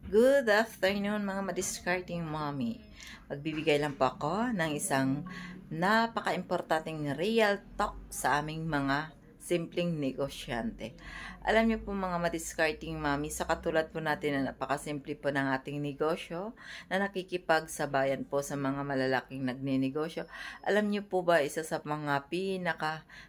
Good afternoon mga madiscarding mommy. Magbibigay lang po ako ng isang napaka-importanting real talk sa aming mga simpleng negosyante. Alam niyo po mga madiscarding mommy, sa katulad po natin na napakasimple po ng ating negosyo na nakikipagsabayan po sa mga malalaking nagninegosyo. Alam niyo po ba, isa sa mga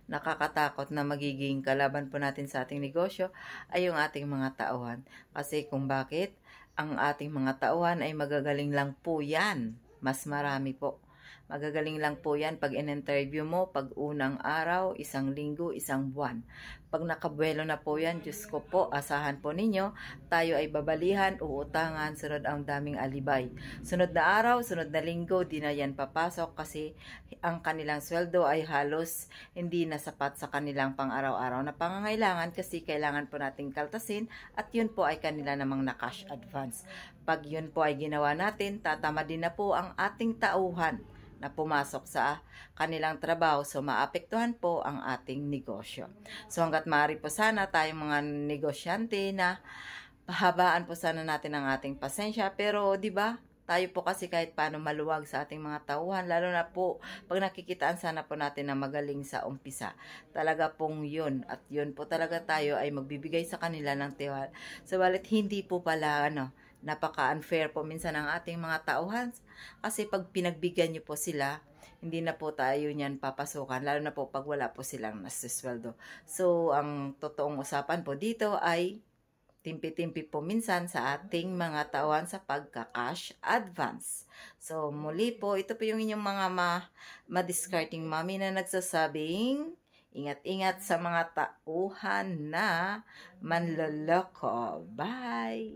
nakakatakot na magiging kalaban po natin sa ating negosyo ay yung ating mga tauhan. Kasi kung bakit? Ang ating mga tauhan ay magagaling lang po yan. Mas marami po. Magagaling lang po yan pag in-interview mo, pag unang araw, isang linggo, isang buwan. Pag nakabuelo na po yan, Diyos ko po, asahan po ninyo, tayo ay babalihan, uutangan, sunod ang daming alibay. Sunod na araw, sunod na linggo, di na yan papasok kasi ang kanilang sweldo ay halos hindi na sapat sa kanilang pang-araw-araw na pangangailangan kasi kailangan po nating kaltasin at yun po ay kanila namang na cash advance. Pag yun po ay ginawa natin, tatama din na po ang ating tauhan na pumasok sa kanilang trabaho. So, maapektuhan po ang ating negosyo. So, hanggat maaari po sana tayong mga negosyante na pahabaan po sana natin ang ating pasensya. Pero, di ba? Tayo po kasi kahit paano maluwag sa ating mga tauhan, lalo na po pag nakikitaan sana po natin na magaling sa umpisa. Talaga pong yun. At yun po talaga tayo ay magbibigay sa kanila ng tiwala. Subalit hindi po pala napaka-unfair po minsan ng ating mga tauhan. Kasi pag pinagbigyan nyo po sila, hindi na po tayo niyan papasukan. Lalo na po pag wala po silang nasisweldo. So, ang totoong usapan po dito ay timpi-timpi po minsan sa ating mga tauhan sa pagka-cash advance. So, muli po, ito po yung inyong mga ma-discarding mommy na nagsasabing, ingat-ingat sa mga tauhan na manloloko. Bye!